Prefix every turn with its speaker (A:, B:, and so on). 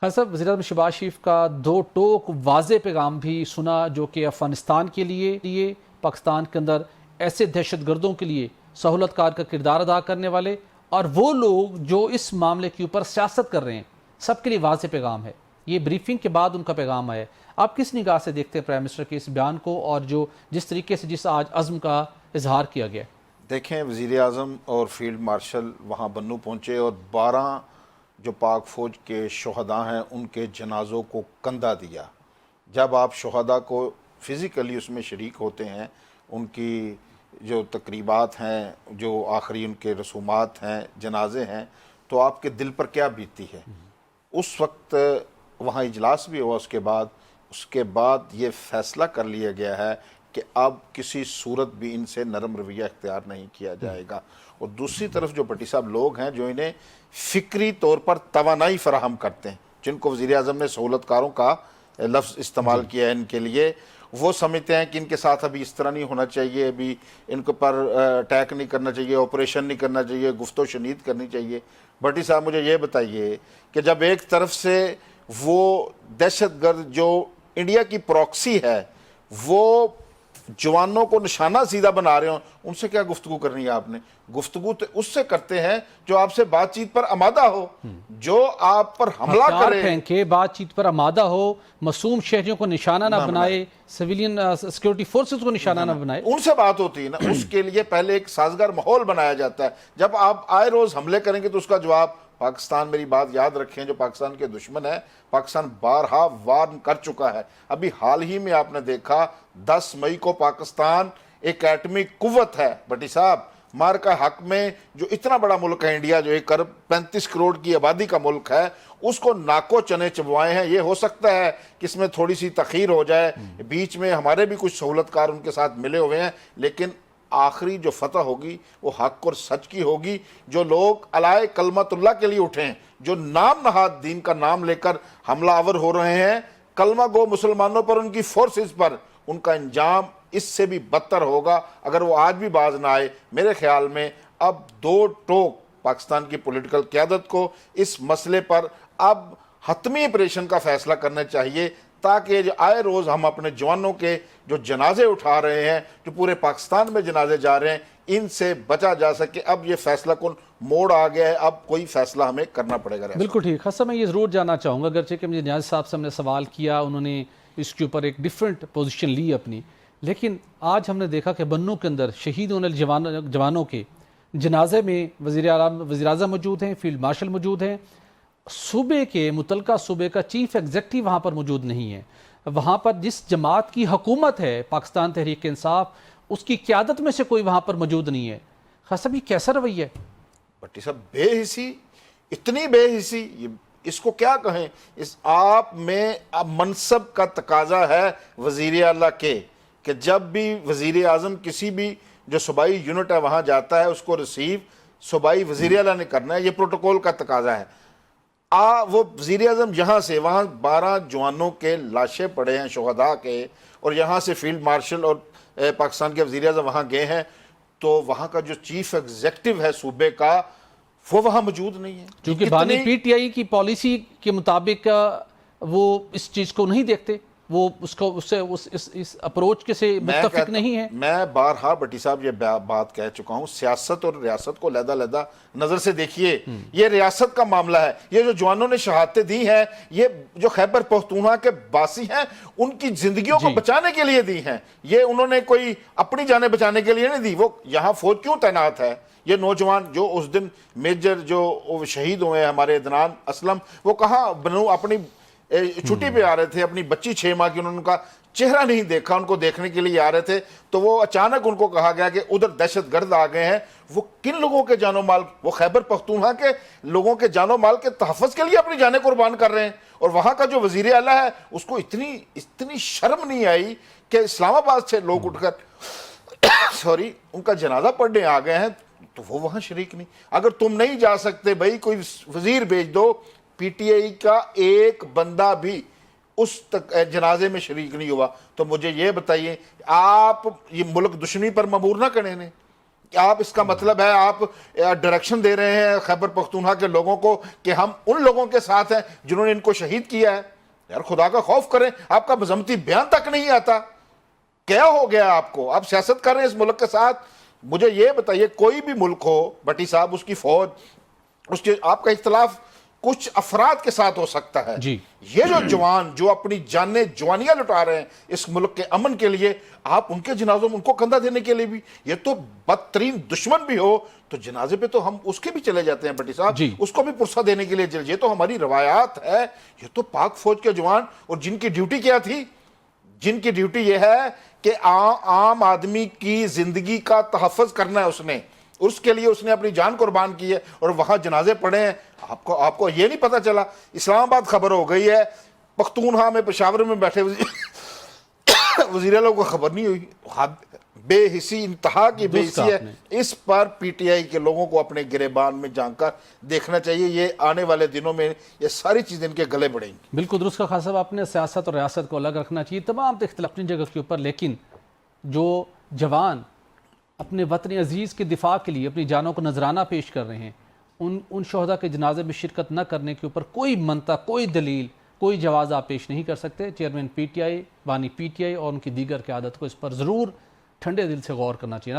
A: خان صاحب، وزیر اعظم شہباز شریف کا دو ٹوک واضح پیغام بھی سنا جو کہ افغانستان کے لیے پاکستان کے اندر ایسے دہشت گردوں کے لیے سہولت کار کا کردار ادا کرنے والے اور وہ لوگ جو اس معاملے کے اوپر سیاست کر رہے ہیں، سب کے لیے واضح پیغام ہے۔ یہ بریفنگ کے بعد ان کا پیغام آیا ہے۔ آپ کس نگاہ سے دیکھتے ہیں پرائم منسٹر کے اس بیان کو اور جو جس طریقے سے جس آج عزم کا اظہار کیا گیا ہے؟
B: دیکھیں، وزیر اعظم اور فیلڈ مارشل وہاں بنو پہنچے اور 12 جو پاک فوج کے شہداء ہیں ان کے جنازوں کو کندھا دیا۔ جب آپ شہداء کو فزیکلی اس میں شریک ہوتے ہیں، ان کی جو تقریبات ہیں، جو آخری ان کے رسومات ہیں، جنازے ہیں، تو آپ کے دل پر کیا بیتتی ہے۔ اس وقت وہاں اجلاس بھی ہوا، اس کے بعد یہ فیصلہ کر لیا گیا ہے کہ اب کسی صورت بھی ان سے نرم رویہ اختیار نہیں کیا جائے گا۔ اور دوسری طرف جو بھٹی صاحب لوگ ہیں جو انہیں فکری طور پر توانائی فراہم کرتے ہیں، جن کو وزیر اعظم نے سہولت کاروں کا لفظ استعمال کیا ہے ان کے لیے، وہ سمجھتے ہیں کہ ان کے ساتھ ابھی اس طرح نہیں ہونا چاہیے، ابھی ان کے پر اٹیک نہیں کرنا چاہیے، آپریشن نہیں کرنا چاہیے، گفت و شنید کرنی چاہیے۔ بھٹی صاحب مجھے یہ بتائیے کہ جب ایک طرف سے وہ دہشت گرد جو انڈیا کی پروکسی ہے وہ جوانوں کو نشانہ سیدھا بنا رہے ہوں، ان سے کیا گفتگو کرنی ہے آپ نے؟ گفتگو تو اس سے کرتے ہیں جو آپ سے بات چیت پر آمادہ ہو، جو آپ پر حملہ
A: ہتھیار
B: کرے،
A: پھینکے بات چیت پر آمادہ ہو، معصوم شہریوں کو نشانہ نہ بنائے، سویلین سیکیورٹی فورسز کو نشانہ نہ بنائے۔
B: ان سے بات ہوتی ہے نا۔ اس کے لیے پہلے ایک سازگار ماحول بنایا جاتا ہے۔ جب آپ آئے روز حملے کریں گے تو اس کا جواب پاکستان، میری بات یاد رکھیں، جو پاکستان کے دشمن ہے، پاکستان بارہا وارن کر چکا ہے۔ ابھی حال ہی میں آپ نے دیکھا 10 مئی کو پاکستان ایک ایٹمی قوت ہے بھٹی صاحب، مار کا حق میں، جو اتنا بڑا ملک ہے انڈیا، جو 1 ارب 35 کروڑ کی آبادی کا ملک ہے، اس کو ناکو چنے چبوائے ہیں۔ یہ ہو سکتا ہے کہ اس میں تھوڑی سی تاخیر ہو جائے، بیچ میں ہمارے بھی کچھ سہولت کار ان کے ساتھ ملے ہوئے ہیں، لیکن آخری جو فتح ہوگی وہ حق اور سچ کی ہوگی۔ جو لوگ علائے کلمت اللہ کے لیے اٹھیں، جو نام نہاد دین کا نام لے کر حملہ آور ہو رہے ہیں کلمہ گو مسلمانوں پر، ان کی فورسز پر، ان کا انجام اس سے بھی بدتر ہوگا اگر وہ آج بھی باز نہ آئے۔ میرے خیال میں اب دو ٹوک پاکستان کی پولیٹیکل قیادت کو اس مسئلے پر اب حتمی آپریشن کا فیصلہ کرنا چاہیے، تاکہ جو آئے روز ہم اپنے جوانوں کے جو جنازے اٹھا رہے ہیں، جو پورے پاکستان میں جنازے جا رہے ہیں، ان سے بچا جا سکے۔ اب یہ فیصلہ کن موڑ آ گیا ہے، اب کوئی فیصلہ ہمیں کرنا پڑے گا۔
A: بالکل ٹھیک۔ خاصا میں یہ ضرور جاننا چاہوں گا، اگرچہ کہ مجھے نیاز صاحب سے ہم نے سوال کیا، انہوں نے اس کے اوپر ایک ڈیفرنٹ پوزیشن لی اپنی، لیکن آج ہم نے دیکھا کہ بنوں کے اندر شہید ہونے جوانوں کے جنازے میں وزیر اعظم موجود ہیں، فیلڈ مارشل موجود ہیں، صوبے کے متعلقہ صوبے کا چیف ایگزیکٹو وہاں پر موجود نہیں ہے۔ وہاں پر جس جماعت کی حکومت ہے پاکستان تحریک انصاف، اس کی قیادت میں سے کوئی وہاں پر موجود نہیں ہے۔ خاصا یہ کیسا رویہ ہے؟
B: بھٹی صاحب، بے حسی، اتنی بے حسی، اس کو کیا کہیں؟ اس آپ میں اب منصب کا تقاضا ہے وزیر اعلیٰ کے، کہ جب بھی وزیر اعظم کسی بھی جو صوبائی یونٹ ہے وہاں جاتا ہے، اس کو ریسیو صوبائی وزیر اعلیٰ نے کرنا ہے۔ یہ پروٹوکول کا تقاضا ہے۔ وہ وزیر اعظم یہاں سے، وہاں 12 جوانوں کے لاشیں پڑے ہیں شہداء کے، اور یہاں سے فیلڈ مارشل اور پاکستان کے وزیر اعظم وہاں گئے ہیں، تو وہاں کا جو چیف ایگزیکٹو ہے صوبے کا، وہ وہاں موجود نہیں ہے۔
A: چونکہ بانی پی ٹی آئی کی پالیسی کے مطابق وہ اس چیز کو نہیں دیکھتے، وہ اس اپروچ کے سے متفق نہیں ہے۔
B: میں بارہا بھٹی صاحب یہ بات کہہ چکا ہوں، سیاست اور ریاست کو علیحدہ نظر سے دیکھیے۔ یہ ریاست کا معاملہ ہے۔ یہ جو جوانوں نے شہادتیں دی ہیں، یہ جو خیبر پختونخوا کے باسی ہیں، ان کی زندگیوں کو بچانے کے لیے دی ہیں۔ یہ انہوں نے کوئی اپنی جانیں بچانے کے لیے نہیں دی۔ وہ یہاں فوج کیوں تعینات ہے؟ یہ نوجوان جو اس دن میجر جو شہید ہوئے ہیں ہمارے عدنان اسلم، وہ کہاں بنو اپنی چھٹی پہ آ رہے تھے، اپنی بچی 6 ماہ کی، انہوں نے ان کا چہرہ نہیں دیکھا، ان کو دیکھنے کے لیے آ رہے تھے، تو وہ اچانک ان کو کہا گیا کہ ادھر دہشت گرد آ گئے ہیں۔ وہ کن لوگوں کے جان و مال، وہ خیبر پختونخوا کے لوگوں کے جان و مال کے تحفظ کے لیے اپنی جانیں قربان کر رہے ہیں۔ اور وہاں کا جو وزیر اعلیٰ ہے، اس کو اتنی شرم نہیں آئی کہ اسلام آباد سے لوگ اٹھ کر ان کا جنازہ پڑھنے آ گئے ہیں، تو وہ وہاں شریک نہیں۔ اگر تم نہیں جا سکتے بھائی، کوئی وزیر بھیج دو۔ پی ٹی آئی کا ایک بندہ بھی اس جنازے میں شریک نہیں ہوا، تو مجھے یہ بتائیے، آپ یہ ملک دشمنی پر مبور نہ کریں نے؟ کہ آپ اس کا مطلب ہے آپ ڈائریکشن دے رہے ہیں خیبر پختونخوا کے لوگوں کو کہ ہم ان لوگوں کے ساتھ ہیں جنہوں نے ان کو شہید کیا ہے؟ یار خدا کا خوف کریں، آپ کا مذمتی بیان تک نہیں آتا، کیا ہو گیا آپ کو؟ آپ سیاست کر رہے ہیں اس ملک کے ساتھ۔ مجھے یہ بتائیے، کوئی بھی ملک ہو بٹی صاحب، اس کی فوج، اس کے آپ کا اختلاف کچھ افراد کے ساتھ ہو سکتا ہے،
A: جی
B: یہ جو جوان جو اپنی جانیں جوانیاں لٹا رہے ہیں اس ملک کے امن کے لیے، آپ ان کے جنازوں میں ان کو کندھا دینے کے لیے بھی، یہ تو بدترین دشمن بھی ہو تو جنازے پہ تو ہم اس کے بھی چلے جاتے ہیں بٹی صاحب،
A: جی
B: اس کو بھی پرسہ دینے کے لیے یہ تو ہماری روایات ہے۔ یہ تو پاک فوج کے جوان، اور جن کی ڈیوٹی کیا تھی؟ جن کی ڈیوٹی یہ ہے کہ عام آدمی کی زندگی کا تحفظ کرنا ہے، اس کے لیے اس نے اپنی جان قربان کی ہے، اور وہاں جنازے پڑھے ہیں۔ آپ کو یہ نہیں پتا چلا؟ اسلام آباد خبر ہو گئی ہے، پختونخوا میں پشاور میں بیٹھے وزیر اعلیٰ کو خبر نہیں ہوئی۔ بے حسی، انتہا کی بے حسی ہے۔ اس پر پی ٹی آئی کے لوگوں کو اپنے گریبان میں جھانک کر دیکھنا چاہیے، یہ آنے والے دنوں میں یہ ساری چیزیں ان کے گلے بڑھیں گی۔
A: بالکل درست کہا خان صاحب آپ نے، سیاست اور ریاست کو الگ رکھنا چاہیے، تمام اختلاف اپنی جگہ کے اوپر، لیکن جو جوان اپنے وطن عزیز کے دفاع کے لیے اپنی جانوں کو نذرانہ پیش کر رہے ہیں، ان شہداء کے جنازے میں شرکت نہ کرنے کے اوپر کوئی منطق، کوئی دلیل، کوئی جواز آپ پیش نہیں کر سکتے۔ چیئرمین پی ٹی آئی، بانی پی ٹی آئی اور ان کی دیگر قیادت کو اس پر ضرور ٹھنڈے دل سے غور کرنا چاہیے۔